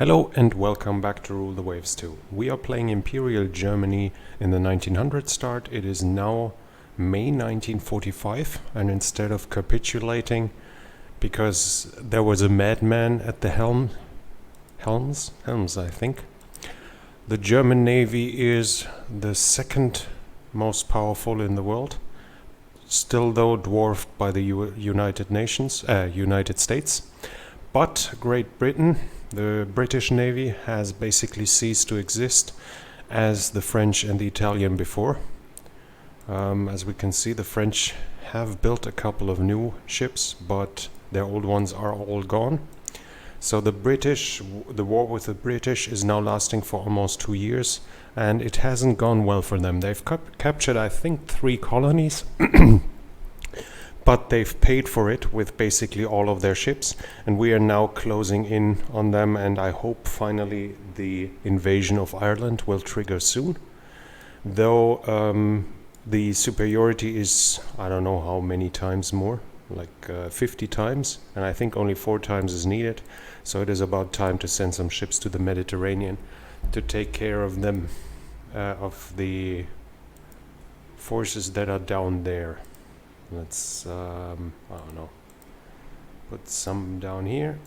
Hello and welcome back to Rule the Waves 2. We are playing Imperial Germany in the 1900 start. It is now May 1945, and instead of capitulating because there was a madman at the helms I think, the German Navy is the second most powerful in the world, still though dwarfed by the United States. But Great Britain, the British Navy, has basically ceased to exist as the French and the Italian before. As we can see, the French have built a couple of new ships, but their old ones are all gone. So the war with the British is now lasting for almost 2 years, and it hasn't gone well for them. They've captured, I think, 3 colonies. But they've paid for it with basically all of their ships, and we are now closing in on them, and I hope finally the invasion of Ireland will trigger soon. Though the superiority is, I don't know how many times more, like 50 times, and I think only 4 times is needed, so it is about time to send some ships to the Mediterranean to take care of them, of the forces that are down there. Let's, I don't know, put some down here.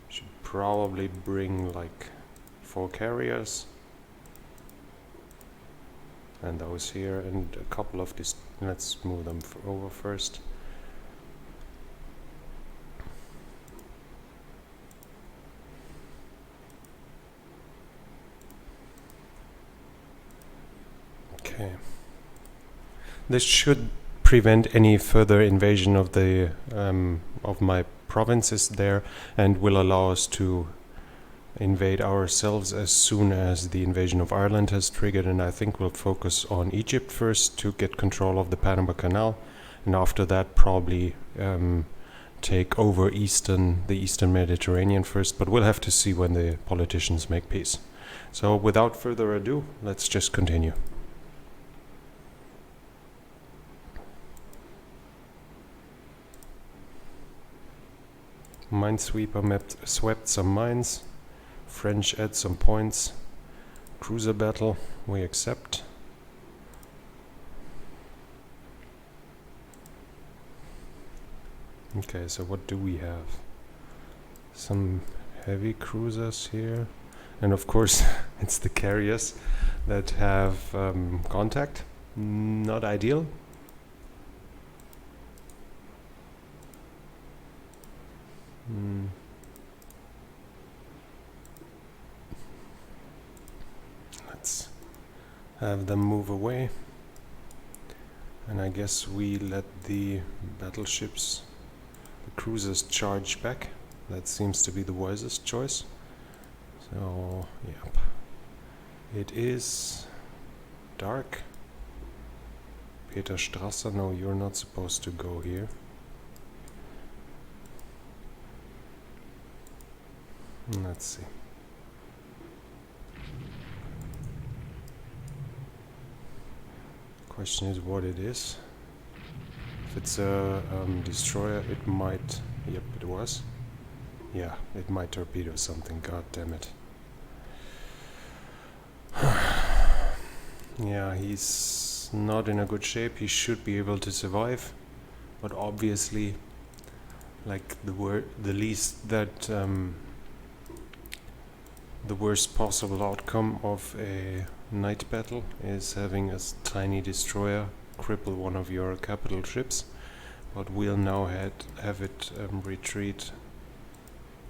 Should probably bring like 4 carriers. And those here, and a couple of these. Let's move them over first. Okay. This should prevent any further invasion of the of my provinces there, and will allow us to invade ourselves as soon as the invasion of Ireland has triggered. And I think we'll focus on Egypt first to get control of the Panama Canal, and after that probably take over the eastern Mediterranean first, but we'll have to see when the politicians make peace. So without further ado, let's just continue. Minesweeper swept some mines. French add some points. Cruiser battle, we accept. Okay, so what do we have? Some heavy cruisers here. And of course, it's the carriers that have contact. Not ideal. Let's have them move away, and I guess we let the battleships, the cruisers, charge back. That seems to be the wisest choice. So, yep. It is dark. Peter Strasser, no, you're not supposed to go here. Let's see. Question is what it is. If it's a destroyer, it might. Yep, it was. Yeah, it might torpedo something. God damn it. Yeah, he's not in a good shape. He should be able to survive, but obviously, like the least that. The worst possible outcome of a night battle is having a tiny destroyer cripple one of your capital ships, but we'll now have it retreat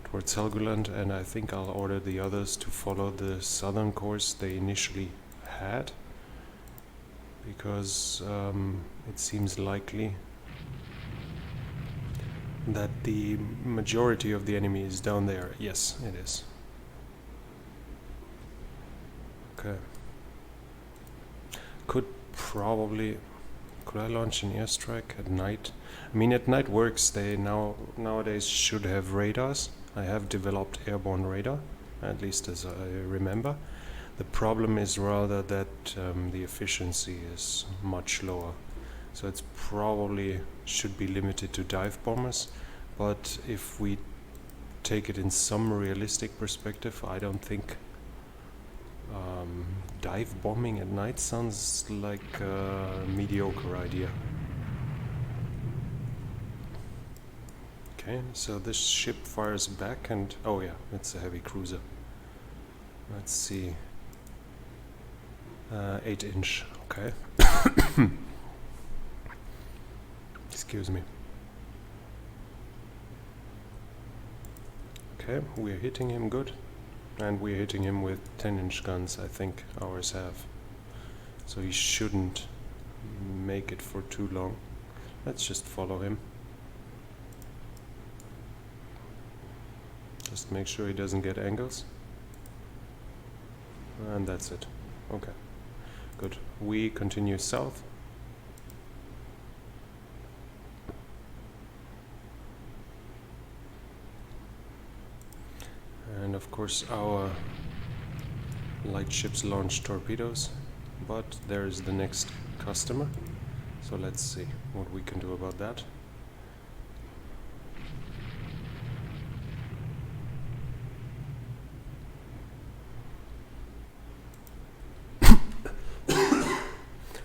towards Helgoland, and I think I'll order the others to follow the southern course they initially had, because it seems likely that the majority of the enemy is down there. Yes, it is. Okay. Could I launch an airstrike at night? I mean, at night works. They nowadays should have radars. I have developed airborne radar, at least as I remember. The problem is rather that the efficiency is much lower. So it's probably should be limited to dive bombers. But if we take it in some realistic perspective, I don't think dive bombing at night sounds like a mediocre idea. Okay, so this ship fires back and... oh yeah, it's a heavy cruiser. Let's see. 8-inch, okay. Excuse me. Okay, we're hitting him good. And we're hitting him with 10-inch guns, I think ours have. So he shouldn't make it for too long. Let's just follow him. Just make sure he doesn't get angles. And that's it. Okay, good. We continue south. And of course our light ships launch torpedoes, but there is the next customer. So let's see what we can do about that.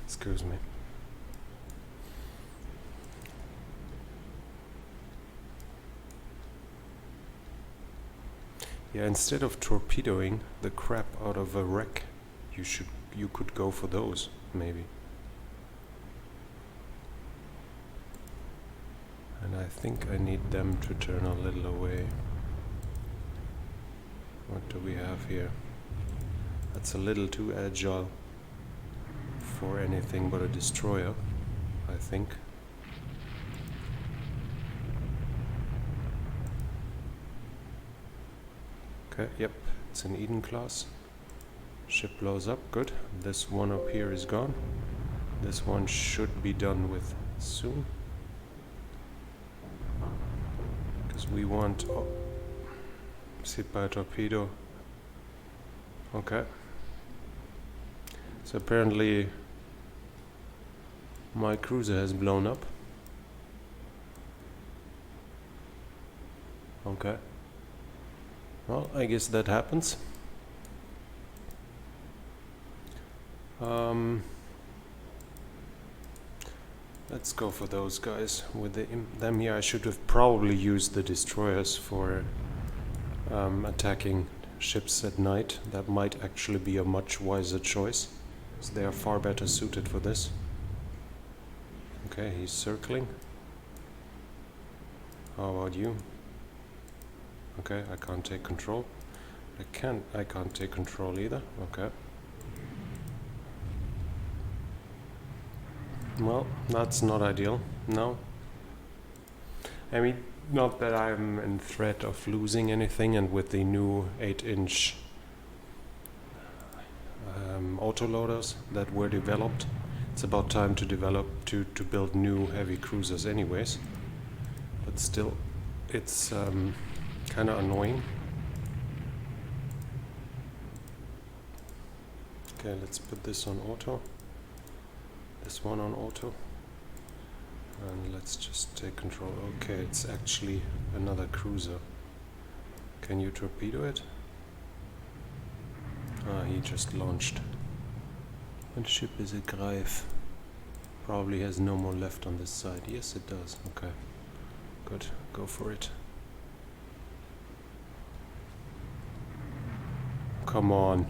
Excuse me. Yeah, instead of torpedoing the crap out of a wreck, you could go for those, maybe. And I think I need them to turn a little away. What do we have here? That's a little too agile for anything but a destroyer, I think. Okay, yep, it's an Eden class. Ship blows up, good. This one up here is gone. This one should be done with soon. Because we want... oh, hit by a torpedo. Okay. So apparently my cruiser has blown up. Okay. Well, I guess that happens. Let's go for those guys. With them here, I should have probably used the destroyers for attacking ships at night. That might actually be a much wiser choice, because they are far better suited for this. Okay, he's circling. How about you? Okay, I can't take control. I can't take control either. Okay. Well, that's not ideal. No. I mean, not that I'm in threat of losing anything, and with the new 8-inch autoloaders that were developed, it's about time to build new heavy cruisers anyways. But still, it's kind of annoying. Okay, let's put this on auto. This one on auto. And let's just take control. Okay, it's actually another cruiser. Can you torpedo it? Ah, he just launched. And ship is a Greif. Probably has no more left on this side. Yes, it does. Okay. Good. Go for it. Come on.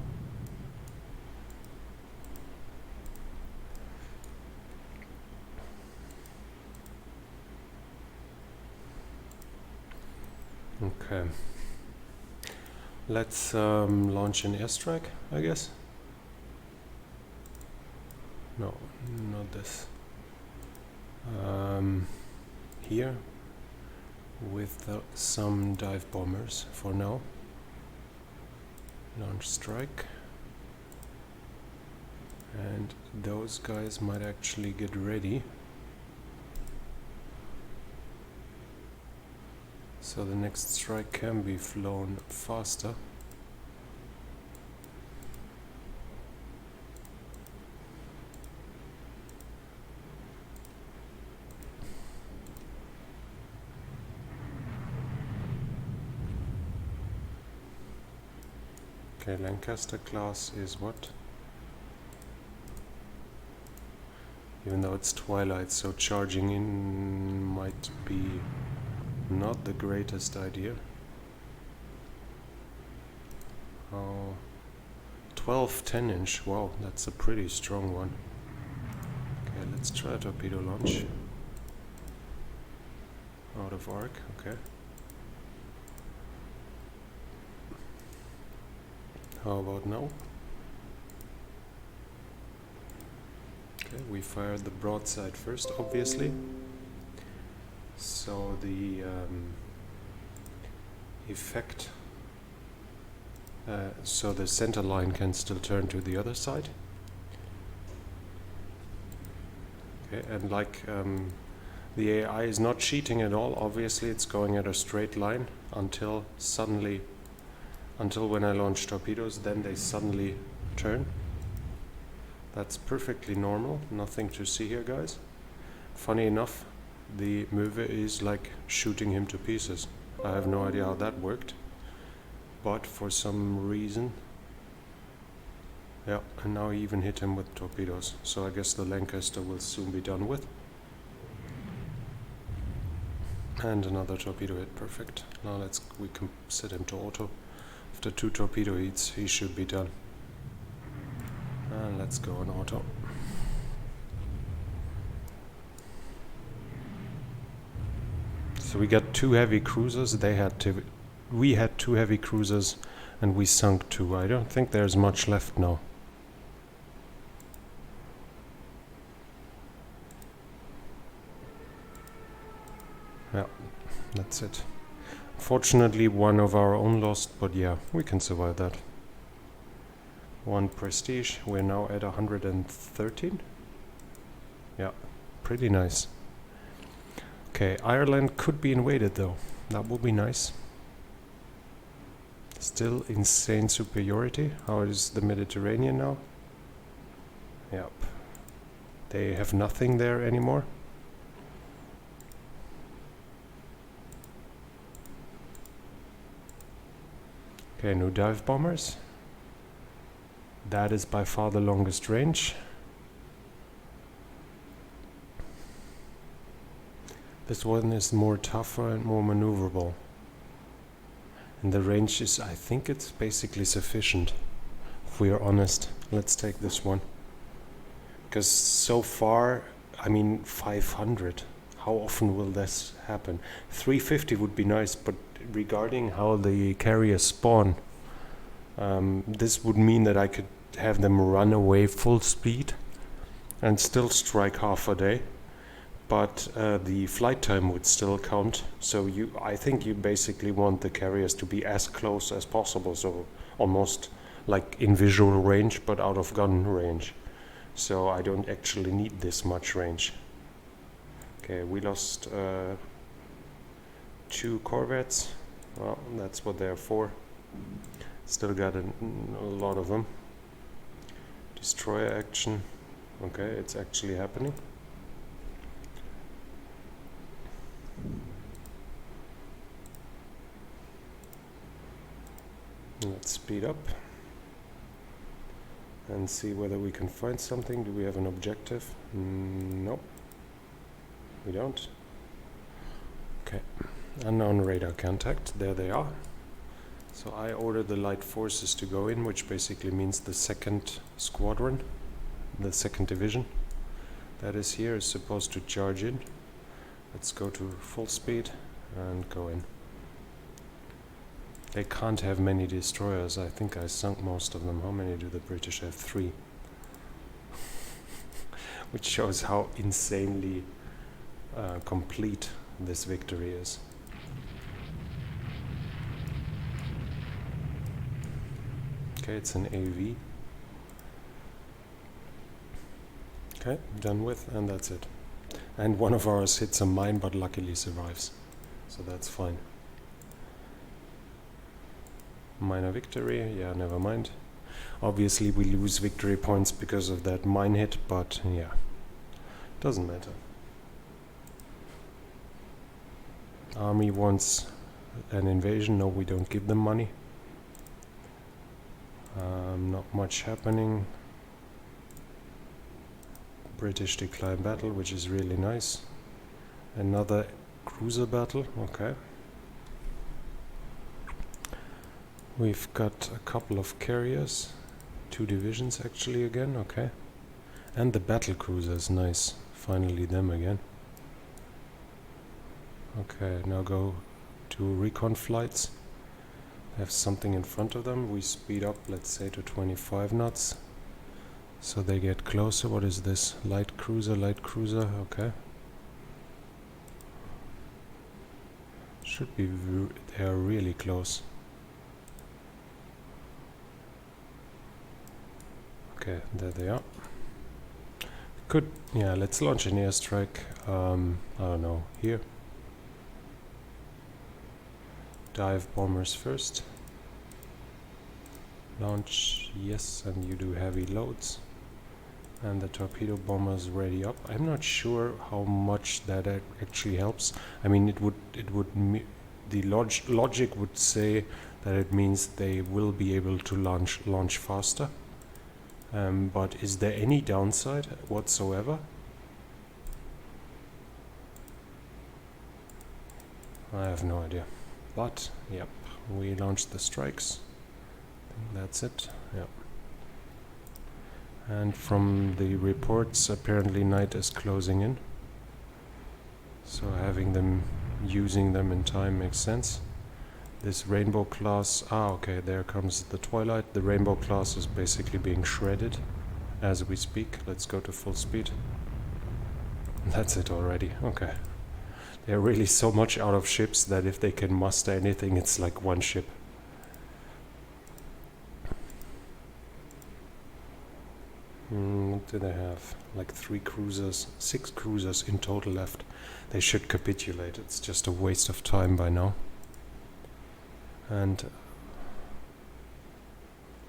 Okay. Let's launch an airstrike, I guess. No, not this. Here, with some dive bombers for now. Launch strike. And those guys might actually get ready. So the next strike can be flown faster. Okay, Lancaster class is what? Even though it's twilight, so charging in might be not the greatest idea. Oh, 12 10-inch, wow, that's a pretty strong one. Okay, let's try a torpedo launch. Out of arc, okay. How about now? Okay, we fired the broadside first, obviously. So the effect, so the center line can still turn to the other side. Okay, and like the AI is not cheating at all, obviously it's going at a straight line until suddenly, until when I launch torpedoes, then they suddenly turn. That's perfectly normal, nothing to see here, guys. Funny enough, the mover is like shooting him to pieces. I have no idea how that worked, but for some reason, yeah, and now he even hit him with torpedoes. So I guess the Lancaster will soon be done with. And another torpedo hit, perfect. Now we can set him to auto. After 2 torpedo hits, he should be done. And let's go on auto. So we got 2 heavy cruisers. We had 2 heavy cruisers, and we sunk 2. I don't think there's much left now. Yeah, that's it. Fortunately, 1 of our own lost, but yeah, we can survive that. 1 prestige. We're now at 113. Yeah, pretty nice. Okay, Ireland could be invaded though. That would be nice. Still insane superiority. How is the Mediterranean now? Yep. They have nothing there anymore. Okay, new dive bombers. That is by far the longest range. This one is more tougher and more maneuverable. And the range is, I think it's basically sufficient. If we are honest, let's take this one. Because so far, I mean, 500. How often will this happen? 350 would be nice, but regarding how the carriers spawn, this would mean that I could have them run away full speed and still strike half a day, but the flight time would still count. So I think you basically want the carriers to be as close as possible, so almost like in visual range but out of gun range. So I don't actually need this much range. Okay, we lost 2 corvettes. Well, that's what they're for. Still got a lot of them. Destroyer action. Okay, it's actually happening. Let's speed up and see whether we can find something. Do we have an objective? Nope. We don't. Okay. Unknown radar contact. There they are. So I ordered the light forces to go in, which basically means the 2nd squadron, the 2nd division that is here is supposed to charge in. Let's go to full speed and go in. They can't have many destroyers. I think I sunk most of them. How many do the British have? 3. Which shows how insanely complete this victory is. Okay, it's an AV. Okay, done with, and that's it. And one of ours hits a mine, but luckily survives. So that's fine. Minor victory, yeah, never mind. Obviously we lose victory points because of that mine hit, but yeah, doesn't matter. Army wants an invasion. No, we don't give them money. Not much happening. British decline battle, which is really nice. Another cruiser battle, okay. We've got a couple of carriers, 2 divisions actually again, okay. And the battle cruisers, nice. Finally them again. Okay, now go to recon flights. Have something in front of them. We speed up, let's say, to 25 knots. So they get closer. What is this? Light cruiser, okay. Should be, they are really close. Okay, there they are. Good, yeah, let's launch an airstrike. I don't know, here. Dive bombers first. Launch, yes, and you do heavy loads. And the torpedo bombers ready up. I'm not sure how much that actually helps. I mean, the logic would say that it means they will be able to launch faster. But is there any downside whatsoever? I have no idea. But, yep, we launched the strikes. I think that's it, yep. And from the reports, apparently night is closing in. So using them in time makes sense. This rainbow class, okay, there comes the twilight. The rainbow class is basically being shredded as we speak. Let's go to full speed. That's it already, okay. They're really so much out of ships that if they can muster anything, it's like one ship. What do they have? Like 3 cruisers, 6 cruisers in total left. They should capitulate. It's just a waste of time by now. And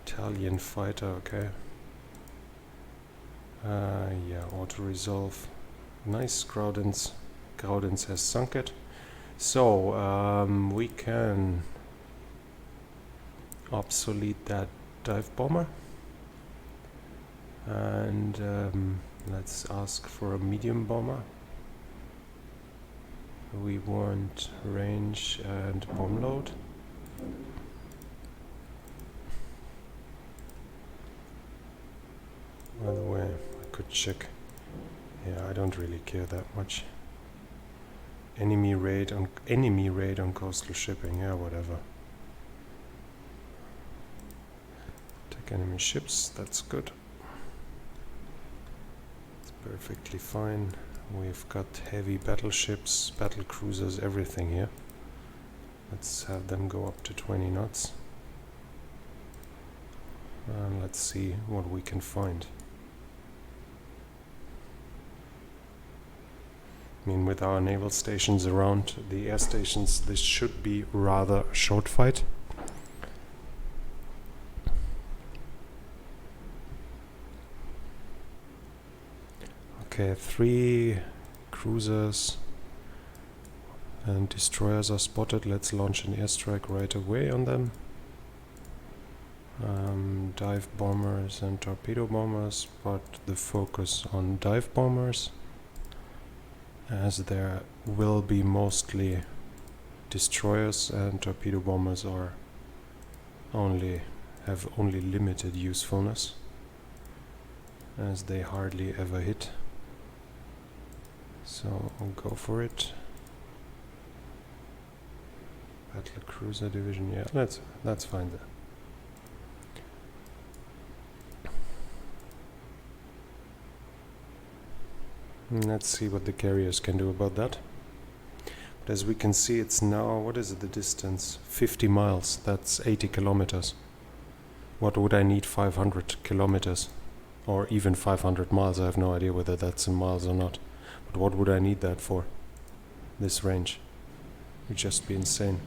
Italian fighter, okay. Yeah, auto-resolve. Nice, Groudens. Groudens has sunk it. So, we can obsolete that dive bomber. And let's ask for a medium bomber. We want range and bomb load. By the way, I could check. Yeah, I don't really care that much. Enemy raid on coastal shipping. Yeah, whatever. Take enemy ships. That's good. It's perfectly fine. We've got heavy battleships, battle cruisers, everything here. Let's have them go up to 20 knots. And let's see what we can find. I mean, with our naval stations around the air stations, this should be rather a short fight. Okay, 3 cruisers and destroyers are spotted. Let's launch an airstrike right away on them. Dive bombers and torpedo bombers, but the focus on dive bombers, as there will be mostly destroyers, and torpedo bombers have only limited usefulness, as they hardly ever hit. So I'll go for it. Battle cruiser division, yeah, that's fine there. Let's see what the carriers can do about that. But as we can see, it's now, what is it, the distance? 50 miles, that's 80 kilometers. What would I need 500 kilometers? Or even 500 miles, I have no idea whether that's in miles or not. But what would I need that for? This range would just be insane.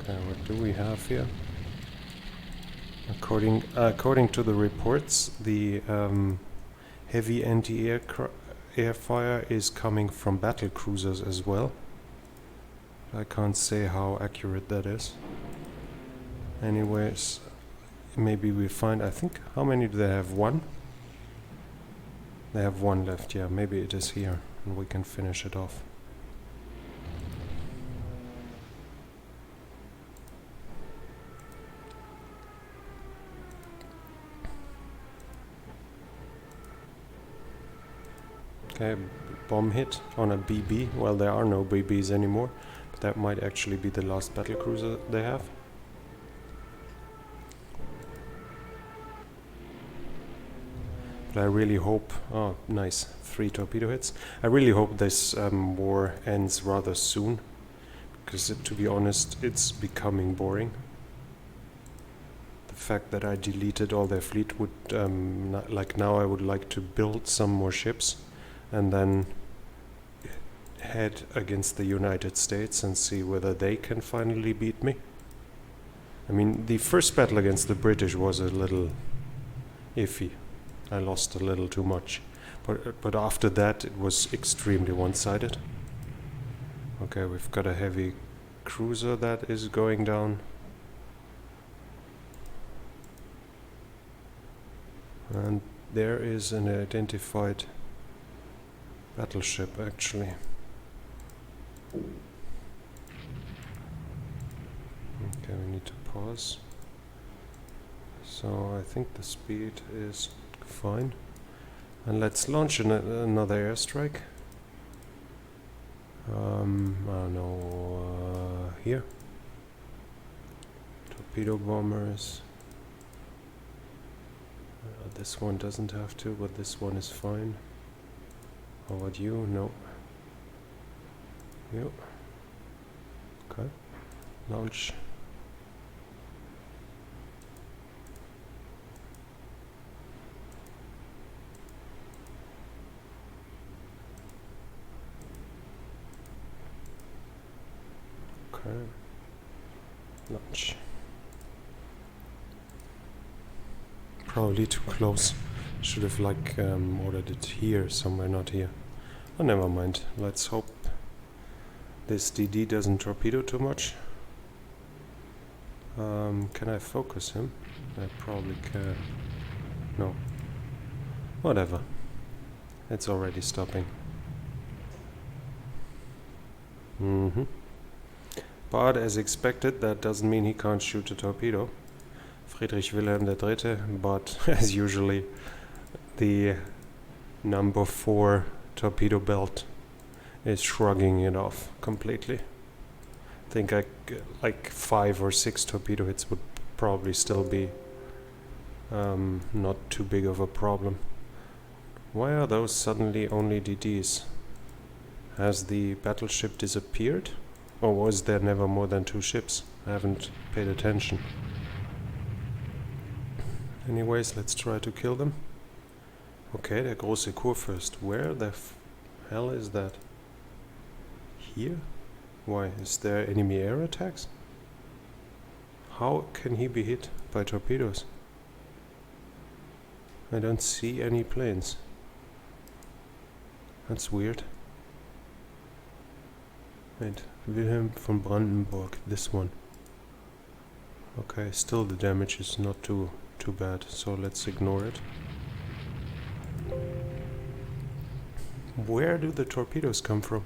What do we have here? According to the reports, the Heavy anti-air air fire is coming from battle cruisers as well. I can't say how accurate that is. Anyways, maybe we find, I think, how many do they have? One? They have one left, yeah, maybe it is here and we can finish it off. Okay, bomb hit on a BB. Well, there are no BBs anymore, but that might actually be the last battlecruiser they have. But I really hope... Oh, nice. 3 torpedo hits. I really hope this war ends rather soon, because to be honest, it's becoming boring. The fact that I deleted all their fleet would... like now I would like to build some more ships and then head against the United States and see whether they can finally beat me. I mean, the first battle against the British was a little iffy. I lost a little too much. But after that it was extremely one-sided. Okay, we've got a heavy cruiser that is going down. And there is an identified battleship, actually. Okay, we need to pause. So I think the speed is fine. And let's launch another airstrike. I don't know, here. Torpedo bombers. This one doesn't have to, but this one is fine. How about you? No. Yep. Okay. Launch. Okay. Launch. Probably too close. Should have ordered it here somewhere, not here. Oh, never mind. Let's hope this DD doesn't torpedo too much. Can I focus him? I probably can. No. Whatever. It's already stopping. But as expected, that doesn't mean he can't shoot a torpedo. Friedrich Wilhelm III, but as usually, the number 4 torpedo belt is shrugging it off completely. I think like 5 or 6 torpedo hits would probably still be not too big of a problem. Why are those suddenly only DDs? Has the battleship disappeared? Or was there never more than 2 ships? I haven't paid attention. Anyways, let's try to kill them. Okay, der große Kurfürst. Where the hell is that? Here? Why? Is there enemy air attacks? How can he be hit by torpedoes? I don't see any planes. That's weird. Wait, Wilhelm von Brandenburg, this one. Okay, still the damage is not too bad, so let's ignore it. Where do the torpedoes come from?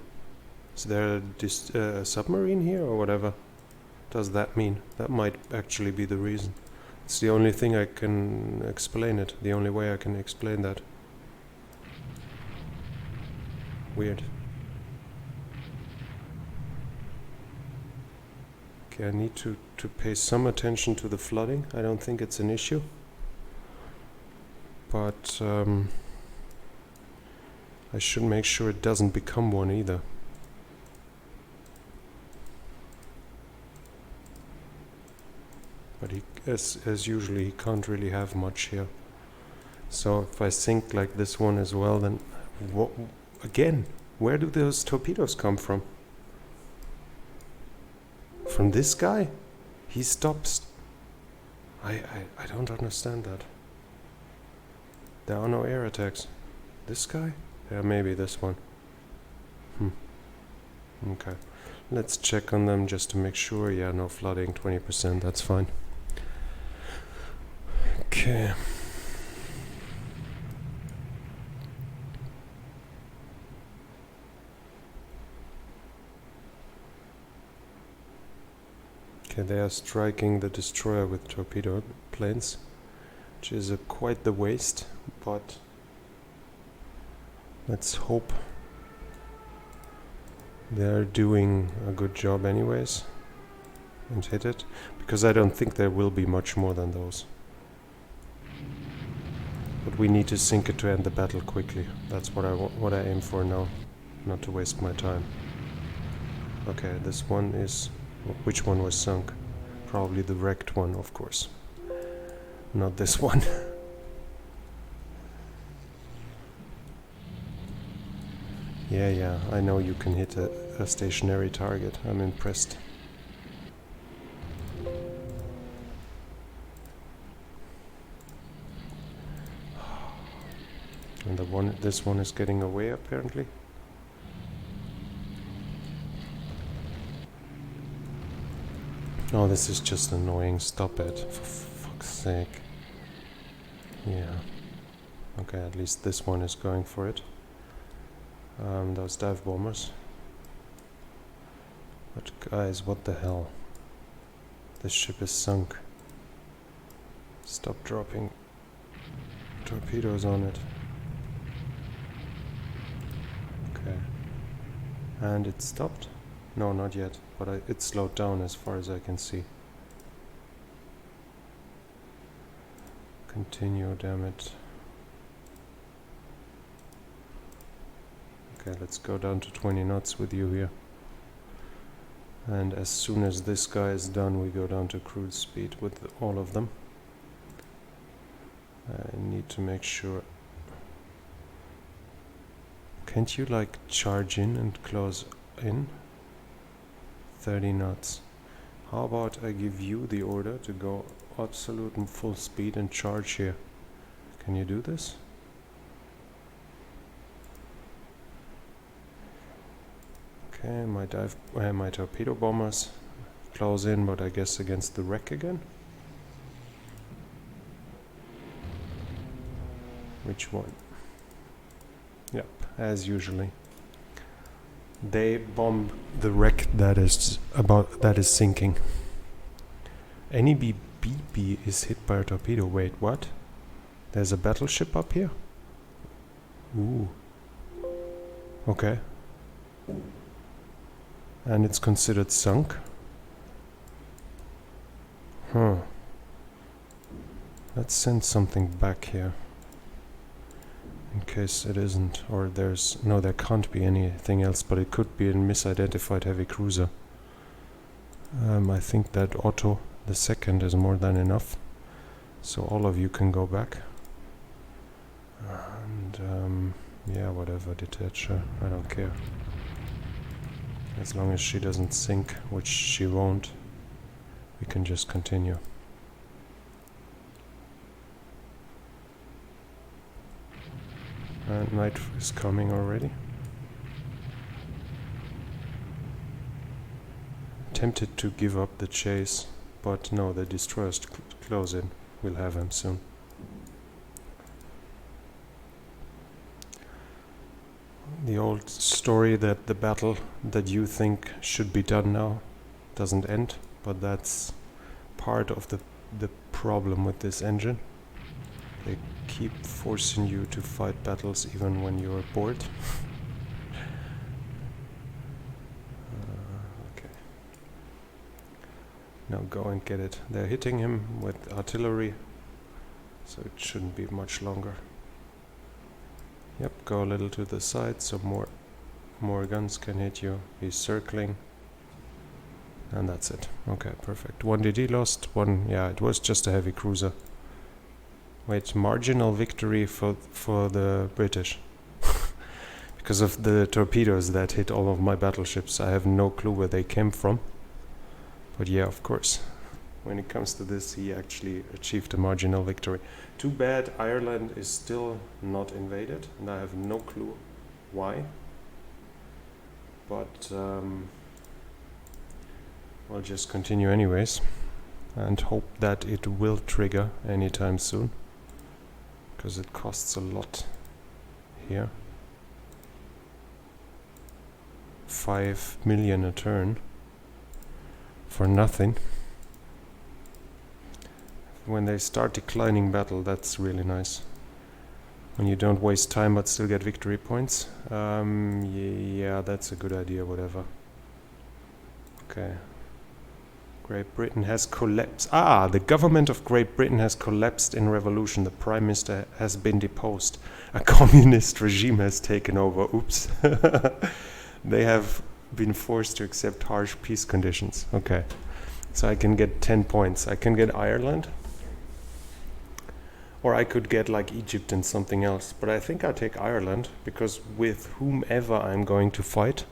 Is there a submarine here or whatever? Does that mean? That might actually be the reason. It's the only thing I can explain it. The only way I can explain that. Weird. Okay, I need to pay some attention to the flooding. I don't think it's an issue. But I should make sure it doesn't become one either. But as usually, he can't really have much here. So if I sink like this one as well, then again, where do those torpedoes come from? From this guy? He stops. I don't understand that. There are no air attacks. this guy? Yeah, maybe this one. Okay. Let's check on them just to make sure. Yeah, no flooding, 20%, that's fine. Okay. Okay, they are striking the destroyer with torpedo planes, which is quite the waste, but let's hope they're doing a good job anyways and hit it, because I don't think there will be much more than those. But we need to sink it to end the battle quickly. That's what I aim for now, not to waste my time. Okay, this one is... Which one was sunk? Probably the wrecked one, of course. Not this one. Yeah, I know you can hit a stationary target. I'm impressed. And this one is getting away apparently. Oh, this is just annoying. Stop it, for fuck's sake. Yeah. Okay, at least this one is going for it. Those dive bombers. But guys, what the hell? This ship is sunk. Stop dropping torpedoes on it. Okay. And it stopped? No, not yet, but it slowed down as far as I can see. Continue, damn it. Okay, let's go down to 20 knots with you here. And as soon as this guy is done, we go down to cruise speed with all of them. I need to make sure... Can't you like charge in and close in? 30 knots. How about I give you the order to go absolute and full speed and charge here? Can you do this? Okay, my torpedo bombers close in, but I guess against the wreck again. Which one? Yep, as usually. They bomb the wreck that is sinking. Any BB is hit by a torpedo. Wait, what? There's a battleship up here? Ooh. Okay. And it's considered sunk? Huh. Let's send something back here. In case it isn't, or there can't be anything else, but it could be a misidentified heavy cruiser. I think that Otto the second is more than enough, so all of you can go back. And yeah, whatever, detach her, I don't care. As long as she doesn't sink, which she won't, we can just continue. And night is coming already. Tempted to give up the chase, but no, the destroyers close in. We'll have him soon. The old story that the battle that you think should be done now doesn't end, but that's part of the problem with this engine. They keep forcing you to fight battles even when you're bored. Okay. Now go and get it. They're hitting him with artillery, so it shouldn't be much longer. Yep, go a little to the side so more guns can hit you. He's circling. And that's it. Okay, perfect. 1 DD lost, one, yeah, it was just a heavy cruiser. Wait, marginal victory for the British. Because of the torpedoes that hit all of my battleships. I have no clue where they came from. But yeah, of course. when it comes to this, he actually achieved a marginal victory. Too bad Ireland is still not invaded, and I have no clue why. But I'll just continue anyways, and hope that it will trigger anytime soon, because it costs a lot here. 5 million a turn for nothing. When they start declining battle, that's really nice. When you don't waste time but still get victory points. Yeah, that's a good idea, whatever. Okay. Great Britain has collapsed. Ah, the government of Great Britain has collapsed in revolution. The Prime Minister has been deposed. A communist regime has taken over. Oops. They have been forced to accept harsh peace conditions. Okay. So I can get 10 points. I can get Ireland. Or I could get like Egypt and something else. But I think I'll take Ireland, because with whomever I'm going to fight,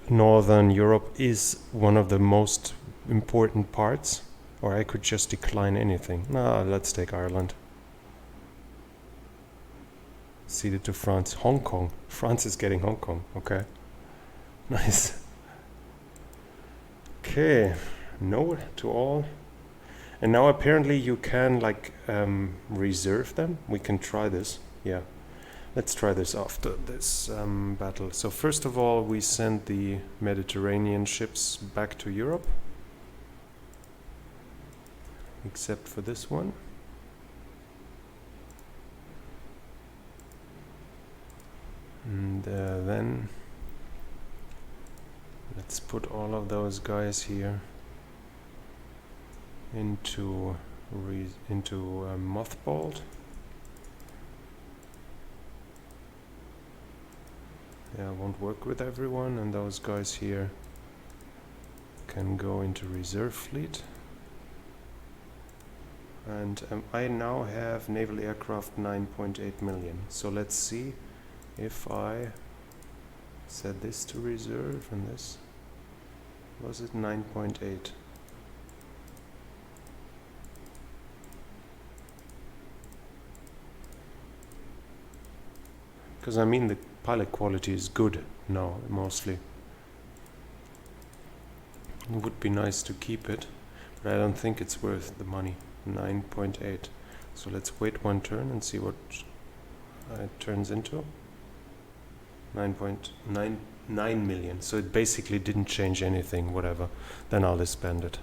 Northern Europe is one of the most important parts. Or I could just decline anything. No, let's take Ireland. Ceded to France. Hong Kong. France is getting Hong Kong. Okay. Nice. Okay. No to all. And now apparently you can like reserve them. We can try this. Yeah. Let's try this after this battle. So first of all, we send the Mediterranean ships back to Europe. Except for this one. And then let's put all of those guys here into mothballed. Yeah, won't work with everyone, and those guys here can go into reserve fleet. And I now have naval aircraft 9.8 million. So let's see if I set this to reserve and this. Was it 9.8? Because I mean the pilot quality is good now, mostly. It would be nice to keep it, but I don't think it's worth the money. 9.8. So let's wait one turn and see what it turns into. 9.99 million. So it basically didn't change anything, whatever. Then I'll disband it,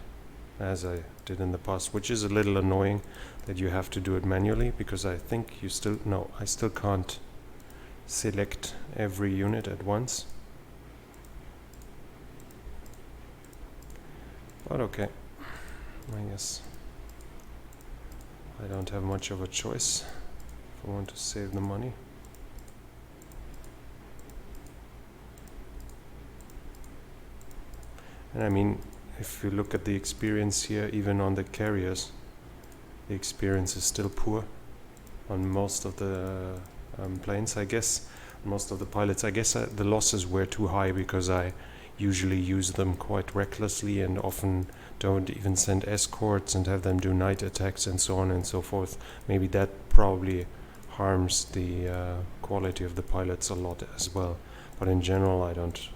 as I did in the past, which is a little annoying that you have to do it manually, because I think you still, no, I still can't select every unit at once. But okay, I guess I don't have much of a choice if I want to save the money. And I mean, if you look at the experience here, even on the carriers, the experience is still poor on most of the planes, I guess. Most of the pilots, I guess the losses were too high because I usually use them quite recklessly and often don't even send escorts and have them do night attacks and so on and so forth. Maybe that probably harms the quality of the pilots a lot as well. But in general, I don't...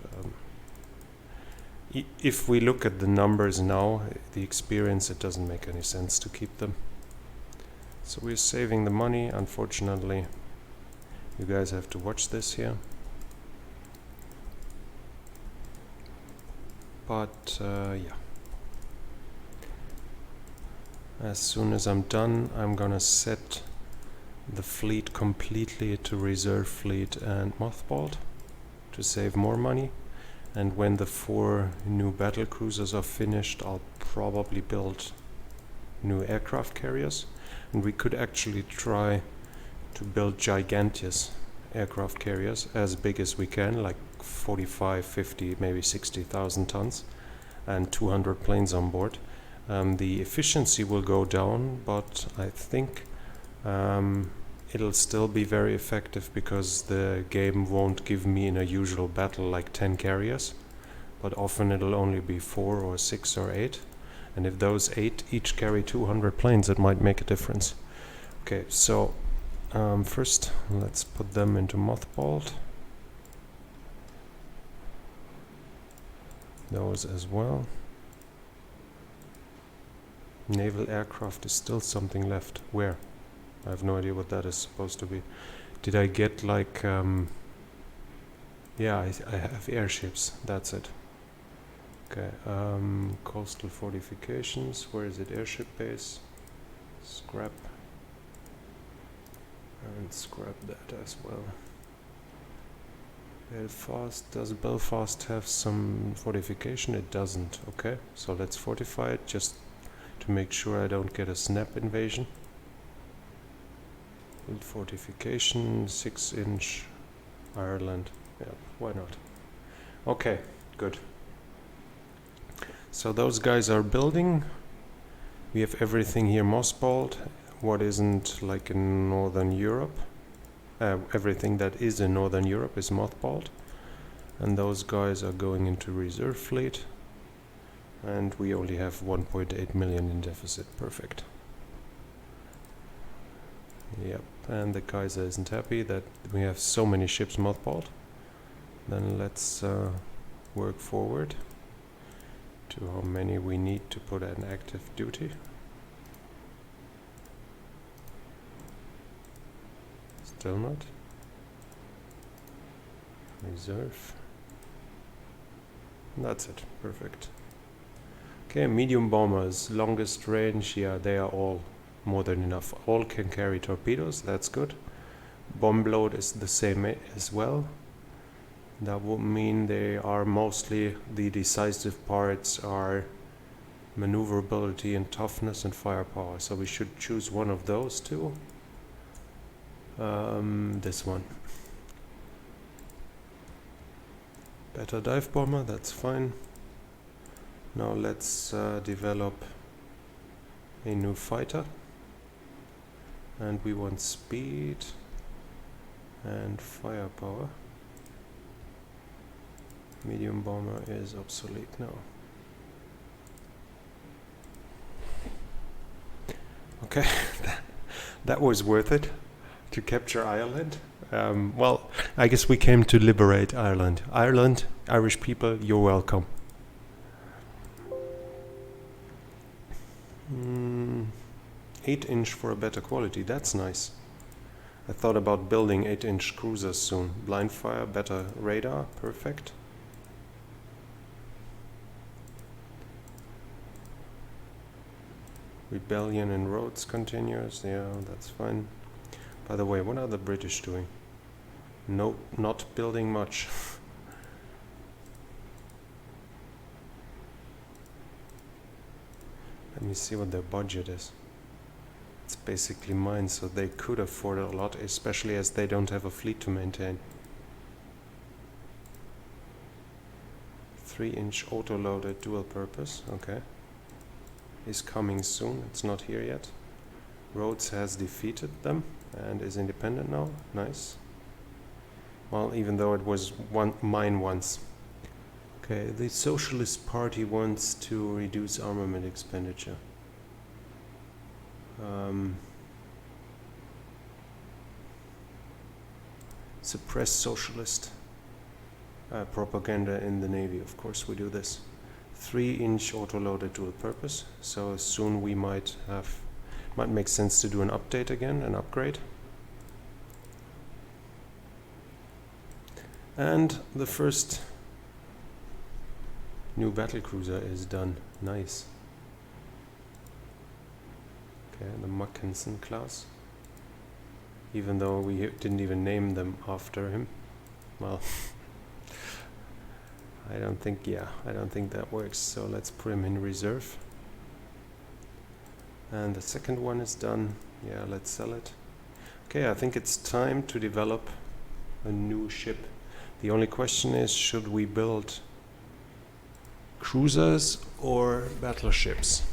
if we look at the numbers now, the experience, it doesn't make any sense to keep them. So we're saving the money, unfortunately. You guys have to watch this here. But yeah. As soon as I'm done, I'm gonna set the fleet completely to reserve fleet and mothballed to save more money. And when the 4 new battle cruisers are finished, I'll probably build new aircraft carriers. And we could actually try to build giganteous aircraft carriers as big as we can, like 45, 50, maybe 60,000 tons and 200 planes on board. The efficiency will go down, but I think it'll still be very effective because the game won't give me in a usual battle like 10 carriers, but often it'll only be 4 or 6 or 8. And if those 8 each carry 200 planes, it might make a difference. Okay, so first let's put them into mothballed. Those as well. Naval aircraft is still something left. Where? I have no idea what that is supposed to be. Did I get like... yeah, I have airships. That's it. Okay, coastal fortifications. Where is it? Airship base. Scrap. And scrap that as well. Belfast. Does Belfast have some fortification? It doesn't. Okay, so let's fortify it just to make sure I don't get a snap invasion. Build fortification, 6-inch, Ireland. Yeah, why not? Okay, good. So those guys are building. We have everything here mothballed. What isn't like in Northern Europe. Everything that is in Northern Europe is mothballed. And those guys are going into reserve fleet. And we only have 1.8 million in deficit. Perfect. Yep, and the Kaiser isn't happy that we have so many ships mothballed. Then let's work forward to how many we need to put an active duty. Still not. Reserve. That's it. Perfect. Okay, medium bombers, longest range, yeah, they are all more than enough. All can carry torpedoes, that's good. Bomb load is the same as well. That would mean they are mostly, the decisive parts are maneuverability and toughness and firepower. So we should choose one of those two. This one. Better dive bomber, that's fine. Now let's develop a new fighter. And we want speed and firepower. Medium bomber is obsolete now. Okay, that was worth it to capture Ireland. Well, I guess we came to liberate Ireland. Ireland, Irish people, you're welcome. 8-inch for a better quality, that's nice. I thought about building 8-inch cruisers soon. Blind fire, better radar, perfect. Rebellion in roads continues, yeah, that's fine. By the way, what are the British doing? No, not building much. Let me see what their budget is. It's basically mine, so they could afford a lot, especially as they don't have a fleet to maintain. 3-inch auto-loaded dual purpose, okay. Is coming soon, it's not here yet. Rhodes has defeated them and is independent now, nice. Well, even though it was mine once. Okay, the Socialist Party wants to reduce armament expenditure. Suppress socialist propaganda in the Navy, of course we do this. 3-inch auto-loaded dual purpose, so soon we might make sense to do an update again, an upgrade. And the first new battlecruiser is done. Nice. Okay, the Mackensen class. Even though we didn't even name them after him. Well, I don't think that works, so let's put him in reserve. And the second one is done. Yeah, let's sell it. Okay, I think it's time to develop a new ship. The only question is, should we build cruisers or battleships?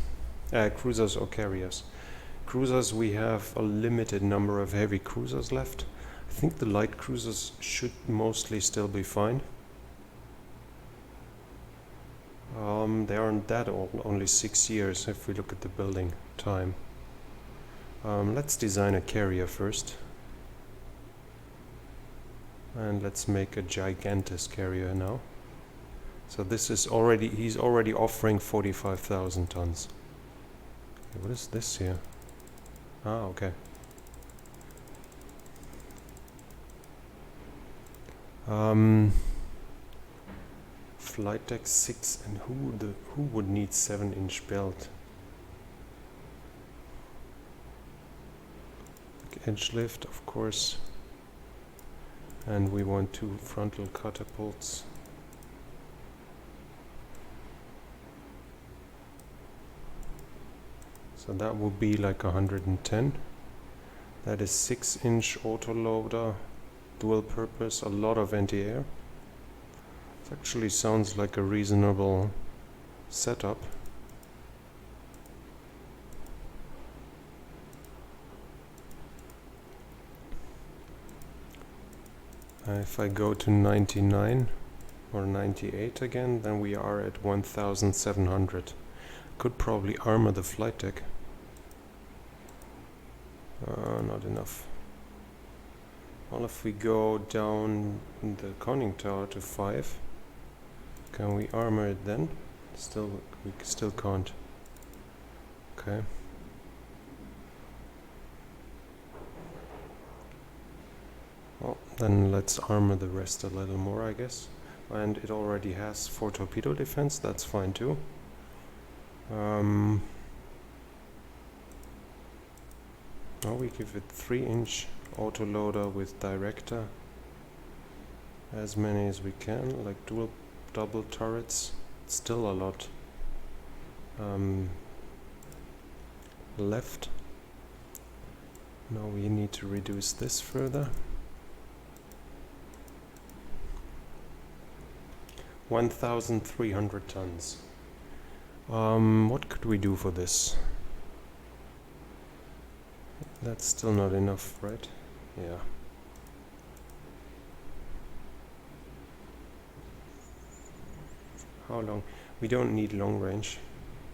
Cruisers or carriers. Cruisers, we have a limited number of heavy cruisers left. I think the light cruisers should mostly still be fine. They aren't that old, only 6 years if we look at the building time. Let's design a carrier first. And let's make a gigantic carrier now. So this is already, he's already offering 45,000 tons. Okay, what is this here? Ah, okay. Flight deck 6, and who would need 7-inch belt? Edge lift, of course. And we want 2 frontal catapults. So that would be like 110. That is 6-inch autoloader, dual purpose, a lot of anti-air. It actually sounds like a reasonable setup. If I go to 99 or 98 again, then we are at 1,700. Could probably armor the flight deck. Not enough. Well, if we go down the conning tower to 5, can we armor it then? We still can't. Okay. Well, then let's armor the rest a little more, I guess. And it already has 4 torpedo defense, that's fine too. Now we give it 3-inch autoloader with director. As many as we can, like double turrets. It's still a lot. Left. Now we need to reduce this further. 1,300 tons. What could we do for this? That's still not enough, right? Yeah. How long? We don't need long range,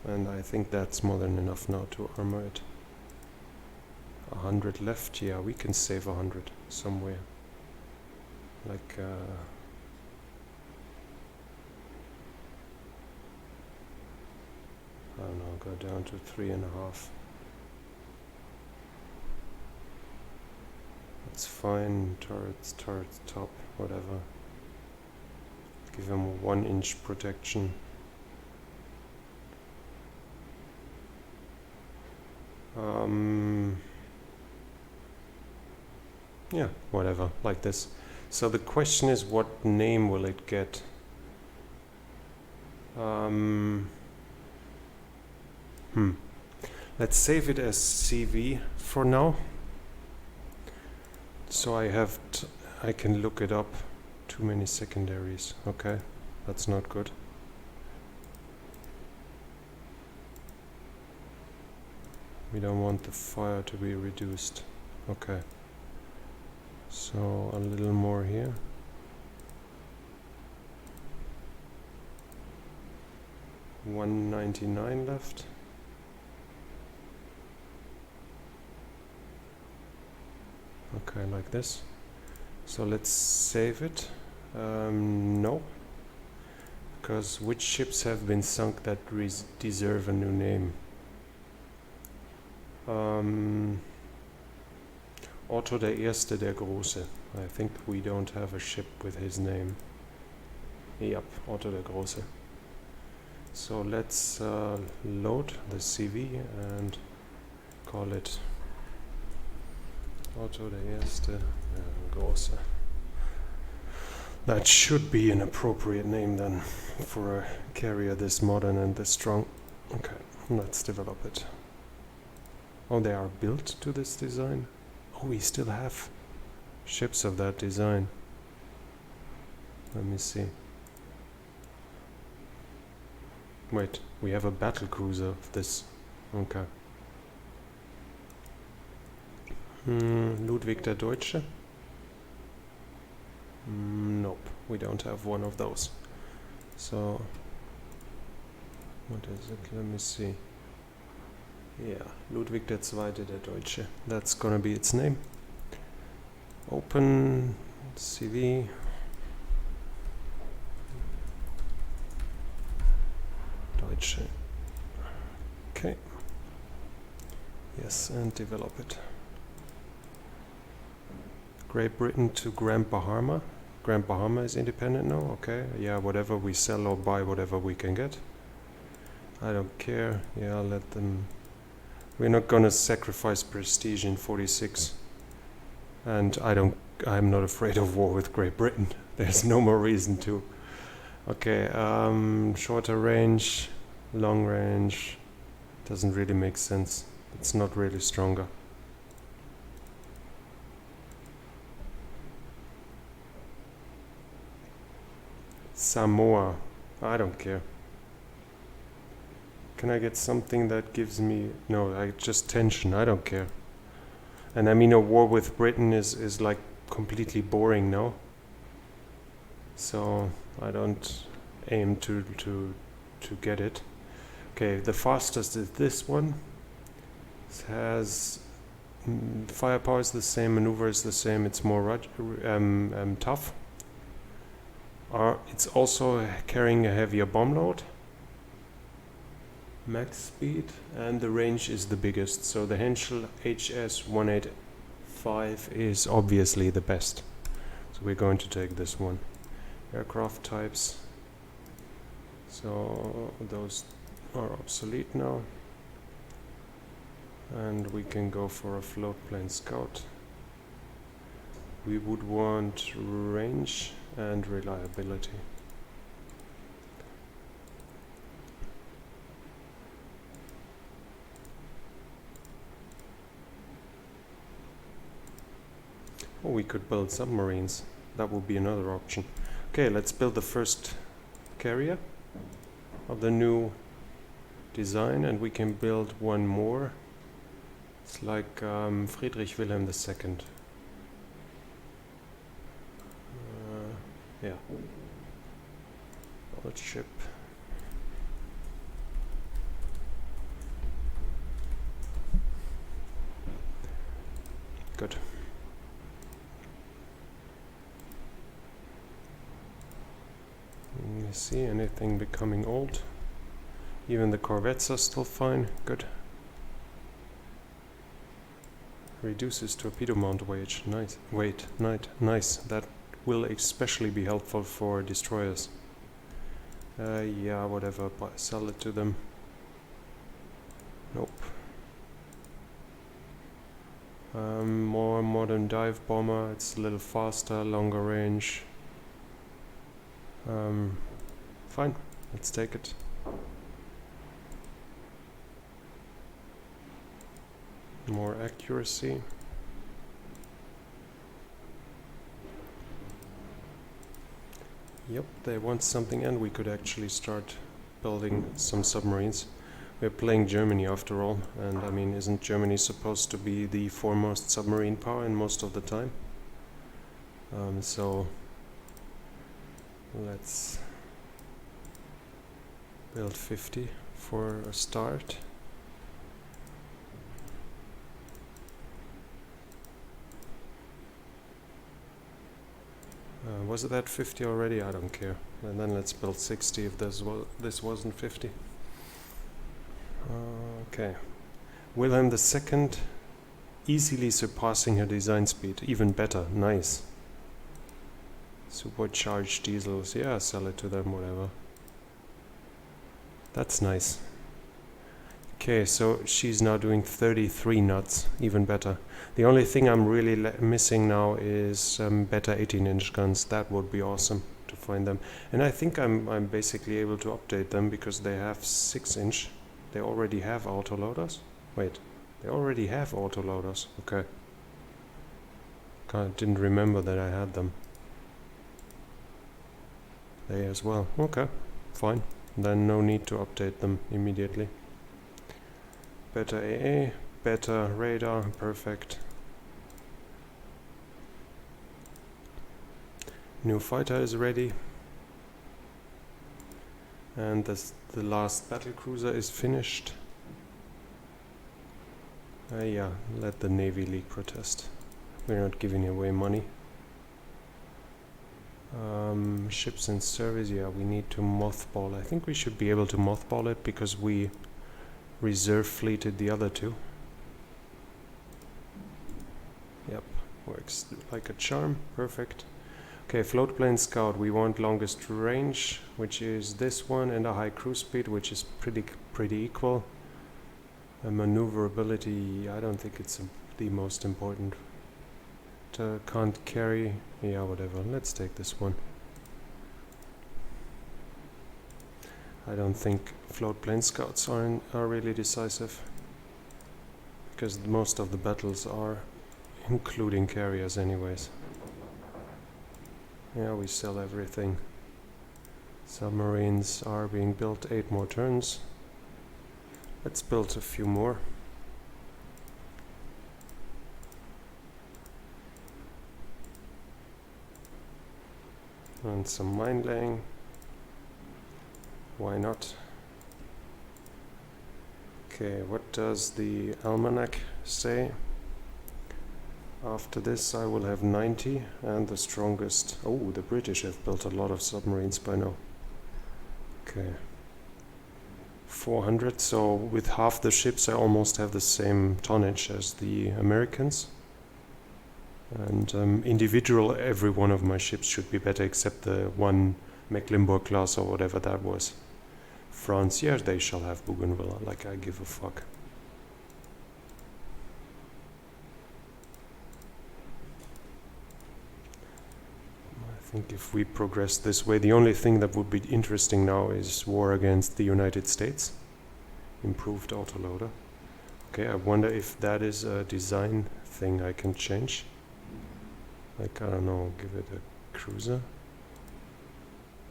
and I think that's more than enough now to armor it. 100 left, yeah, we can save 100 somewhere. Like, I don't know, go down to 3.5. That's fine, turrets, top, whatever. Give them a 1-inch protection. Yeah, whatever, like this. So the question is, what name will it get? Let's save it as CV for now. So I can look it up. Too many secondaries. Okay, that's not good. We don't want the fire to be reduced. Okay. So a little more here. $199 left. Okay, like this. So let's save it. No, because which ships have been sunk that deserve a new name? Otto der Erste der Große. I think we don't have a ship with his name. Yep, Otto der Große. So let's load the CV and call it Otto der Erste der Große. That should be an appropriate name then for a carrier this modern and this strong. Okay, let's develop it. Oh, they are built to this design? Oh, we still have ships of that design. Let me see. Wait, we have a battle cruiser of this. Okay. Ludwig der Deutsche? Nope, we don't have one of those. So What is it? Let me see. Yeah, Ludwig II, der Deutsche. That's gonna be its name. Open CV. Deutsche. Okay. Yes, and develop it. Great Britain to Grand Bahama. Grand Bahama is independent now, okay. Yeah, whatever we sell or buy, whatever we can get. I don't care. Yeah, I'll let them. We're not gonna sacrifice prestige in 46. And I'm not afraid of war with Great Britain. There's no more reason to. Okay, shorter range, long range. Doesn't really make sense. It's not really stronger. Samoa. I don't care. Can I get something that gives me... No, just tension. I don't care. And I mean, a war with Britain is like completely boring, no? So I don't aim to get it. Okay, the fastest is this one. It has... firepower is the same, maneuver is the same, it's more tough. It's also carrying a heavier bomb load. Max speed, and the range is the biggest. So the Henschel HS-185 is obviously the best. So we're going to take this one. Aircraft types. So those are obsolete now. And we can go for a float plane scout. We would want range and reliability. Oh, we could build submarines. That would be another option. Okay, let's build the first carrier of the new design, and we can build one more. It's like Friedrich Wilhelm II. Yeah. Battleship. Good. Let me see, anything becoming old? Even the corvettes are still fine. Good. Reduces torpedo mount weight. Nice. Nice. That will especially be helpful for destroyers. Yeah, whatever. Sell it to them. Nope. More modern dive bomber. It's a little faster, longer range. Fine. Let's take it. More accuracy. Yep, they want something, and we could actually start building some submarines. We're playing Germany after all, and I mean, isn't Germany supposed to be the foremost submarine power in most of the time? So let's build 50 for a start. Was it at 50 already? I don't care. And then let's build 60 if this wasn't 50. Okay. Wilhelm II, easily surpassing her design speed. Even better. Nice. Supercharged diesels. Yeah, sell it to them, whatever. That's nice. Okay, so she's now doing 33 knots. Even better. The only thing I'm really missing now is better 18-inch guns. That would be awesome to find them. And I think I'm basically able to update them because they have 6-inch. They already have autoloaders. Wait, they already have autoloaders. Okay. Didn't remember that I had them. They as well. Okay, fine. Then no need to update them immediately. Better AA, better radar, perfect. New fighter is ready. And the last battle cruiser is finished. Yeah, let the Navy League protest. We're not giving away money. Ships in service, yeah, we need to mothball. I think we should be able to mothball it because we reserve fleeted the other two. Yep, works like a charm. Perfect. Okay, float plane scout, we want longest range, which is this one, and a high cruise speed, which is pretty equal. Maneuverability, I don't think it's the most important. Can't carry, yeah, whatever. Let's take this one. I don't think float plane scouts are really decisive, because most of the battles are including carriers anyways. Yeah, we sell everything. Submarines are being built, 8 more turns. Let's build a few more. And some mine laying. Why not? Okay, what does the almanac say? After this I will have 90 and the strongest. Oh, the British have built a lot of submarines by now. Okay. 400, so with half the ships I almost have the same tonnage as the Americans. And individual, every one of my ships should be better except the one Mecklenburg class or whatever that was. France, yeah, they shall have Bougainville, like I give a fuck. I think if we progress this way, the only thing that would be interesting now is war against the United States. Improved autoloader. Okay, I wonder if that is a design thing I can change. Like, I don't know, give it a cruiser.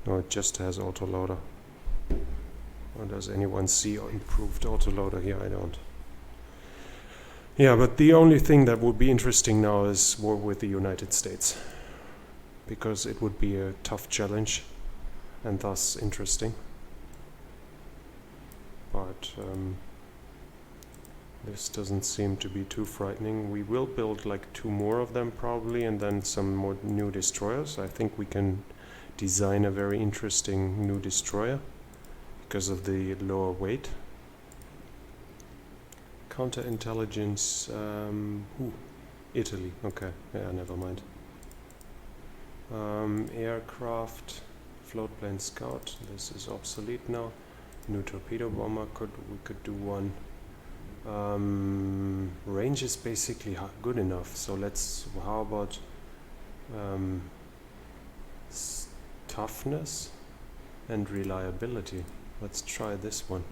No, it just has autoloader. Or does anyone see improved autoloader here? I don't. Yeah, but the only thing that would be interesting now is war with the United States, because it would be a tough challenge and thus interesting. But this doesn't seem to be too frightening. We will build like 2 more of them probably, and then some more new destroyers. I think we can design a very interesting new destroyer because of the lower weight. Counterintelligence, Italy, okay, yeah, never mind. Aircraft, float plane scout, this is obsolete now. New torpedo bomber, we could do one. Range is basically good enough, so how about toughness and reliability? Let's try this one,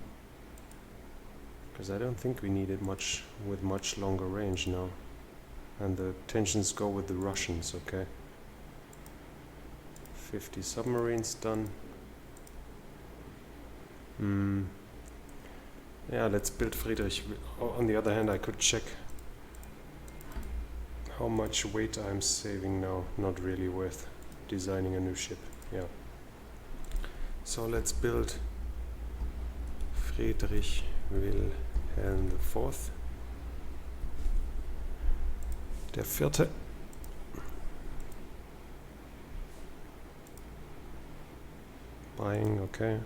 because I don't think we need it much with much longer range now, and the tensions go with the Russians. Okay, 50 submarines done. Yeah, let's build Friedrich. On the other hand, I could check how much weight I'm saving now. Not really worth designing a new ship. Yeah. So let's build Friedrich Wilhelm IV. Der Vierte. Buying, okay.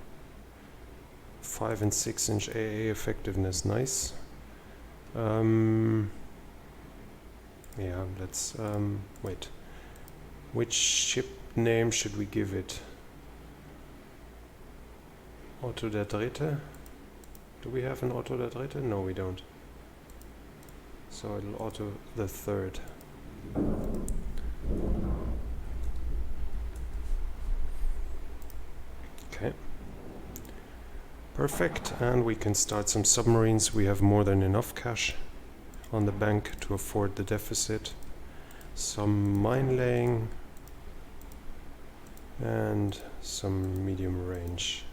5 and 6 inch AA effectiveness, nice. Yeah, let's wait. Which ship name should we give it? Otto der Dritte? Do we have an Otto der Dritte? No, we don't. So it'll Otto the Third. Okay. Perfect, and we can start some submarines. We have more than enough cash on the bank to afford the deficit. Some mine laying and some medium range.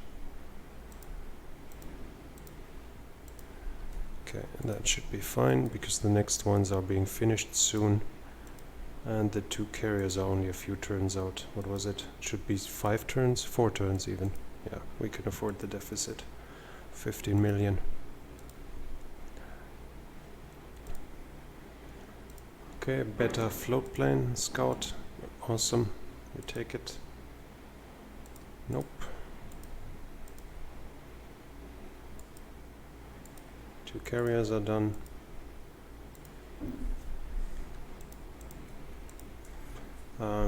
Okay, that should be fine because the next ones are being finished soon, and the 2 carriers are only a few turns out. What was it? It should be 5 turns, 4 turns even. Yeah, we can afford the deficit. 15 million. Okay, better float plane, scout. Awesome. We take it. Nope. 2 carriers are done.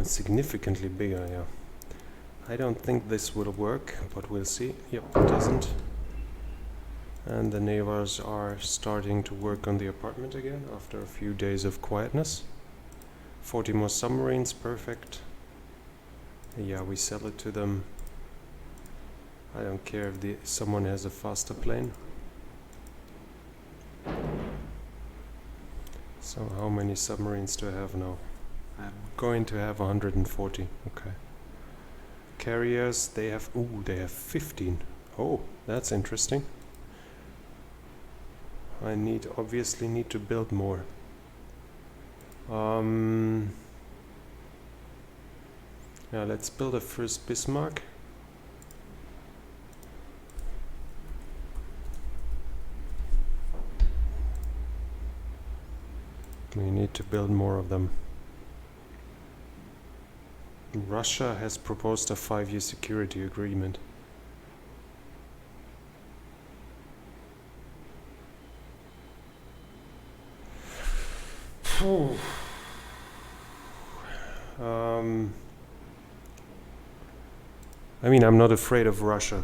Significantly bigger, yeah. I don't think this will work, but we'll see. Yep, it doesn't. And the navals are starting to work on the apartment again after a few days of quietness. 40 more submarines, perfect. Yeah, we sell it to them. I don't care if someone has a faster plane. So how many submarines do I have now? I'm going to have 140. Okay. Carriers, they have 15. Oh, that's interesting. I obviously need to build more. Yeah, let's build a first Bismarck. We need to build more of them. Russia has proposed a 5-year security agreement. I mean, I'm not afraid of Russia,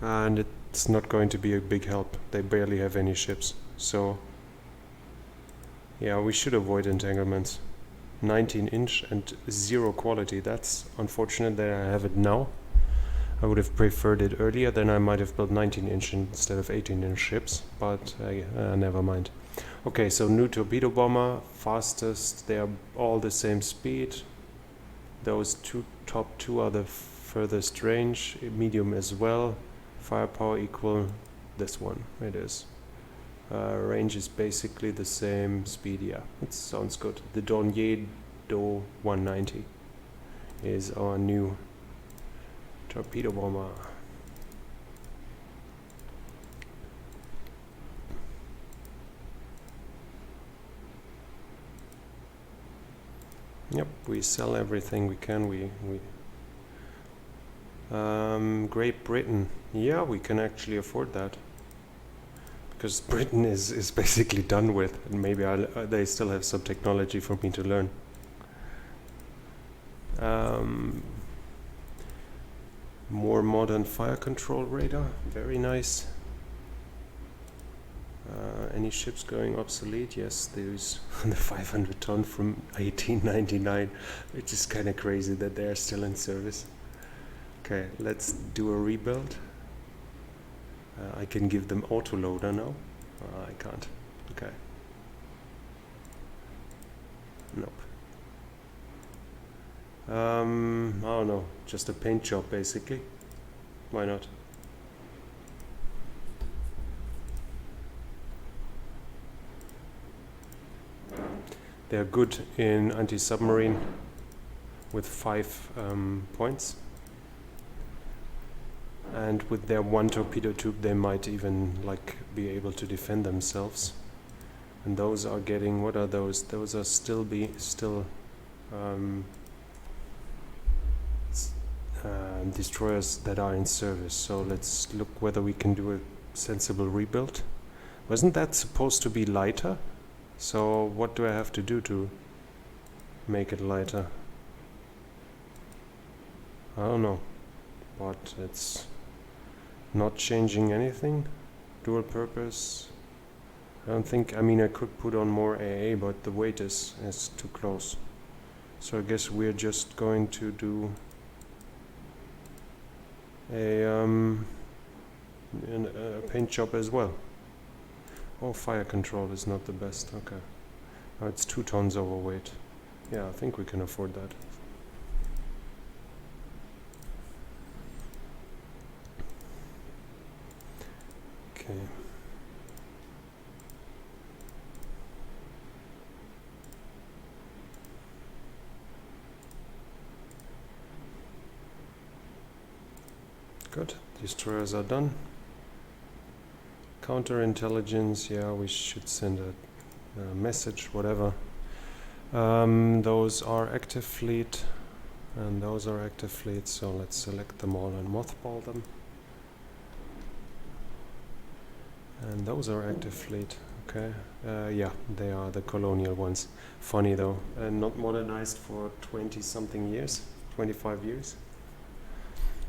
and it's not going to be a big help. They barely have any ships, so yeah, we should avoid entanglements. 19-inch and 0 quality. That's unfortunate that I have it now. I would have preferred it earlier, then I might have built 19-inch instead of 18-inch ships, but never mind. Okay, so new torpedo bomber, fastest, they are all the same speed. Those top two are the furthest range, medium as well. Firepower equal this one, it is. Range is basically the same, speed, yeah, it sounds good. The Dornier Do 190 is our new torpedo bomber. Yep, we sell everything we can. Great Britain, yeah, we can actually afford that. Because Britain is basically done with, and maybe they still have some technology for me to learn. More modern fire control radar, very nice. Any ships going obsolete? Yes, there's the 500 ton from 1899, which is kind of crazy that they are still in service. Okay, let's do a rebuild. I can give them autoloader now. I can't. Okay. Nope. I don't know. Just a paint job, basically. Why not? They're good in anti-submarine with 5 points. And with their 1 torpedo tube, they might even be able to defend themselves. And those are getting, what are those? Those are still destroyers that are in service. So let's look whether we can do a sensible rebuild. Wasn't that supposed to be lighter? So what do I have to do to make it lighter? I don't know, but it's not changing anything. Dual purpose. I don't think, I mean, I could put on more AA, but the weight is too close. So I guess we're just going to do a paint job as well. Oh, fire control is not the best. Okay. Oh, it's 2 tons overweight. Yeah, I think we can afford that. Okay. Good. Destroyers are done. Counterintelligence, yeah, we should send a message, whatever. Those are active fleet, and those are active fleet, so let's select them all and mothball them. And those are active fleet, okay. Yeah, they are the colonial ones. Funny though, not modernized for 20-something years, 25 years.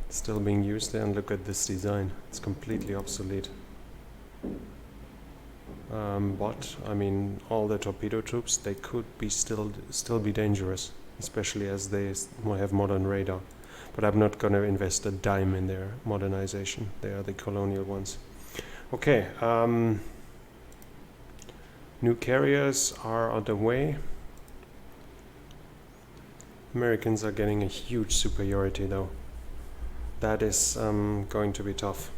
Still being used there, and look at this design, it's completely obsolete. But I mean, all the torpedo troops, they could be still be dangerous, especially as they have modern radar. But I'm not going to invest a dime in their modernization. They are the colonial ones. Okay, new carriers are on the way. Americans are getting a huge superiority though. That is going to be tough.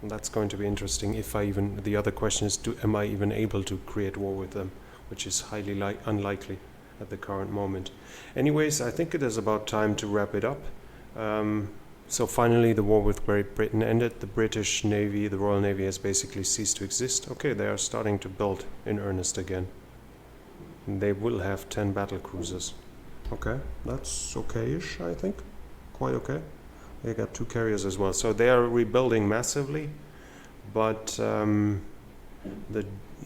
That's going to be interesting. If I even, the other question is, am I even able to create war with them, which is highly unlikely at the current moment. Anyways, I think it is about time to wrap it up. So finally, the war with Great Britain ended. The British Navy, the Royal Navy, has basically ceased to exist. Okay, they are starting to build in earnest again. They will have 10 battle cruisers. Okay, that's okay-ish, I think. Quite okay. They got 2 carriers as well. So they are rebuilding massively, but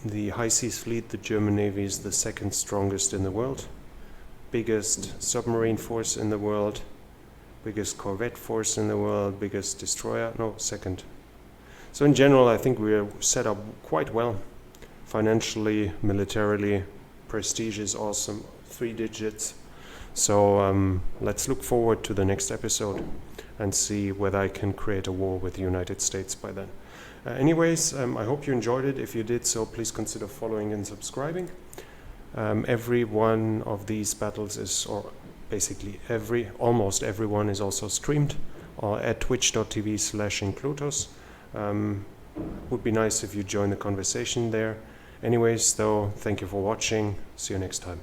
the High Seas Fleet, the German Navy, is the second strongest in the world. Biggest submarine force in the world. Biggest corvette force in the world. Biggest destroyer. No, second. So in general, I think we are set up quite well. Financially, militarily, prestige is awesome. 3 digits. So let's look forward to the next episode and see whether I can create a war with the United States by then. Anyways, I hope you enjoyed it. If you did so, please consider following and subscribing. Every one of these battles is, or basically almost everyone is also streamed at twitch.tv/Inclutos. Would be nice if you join the conversation there. Anyways, though, thank you for watching. See you next time.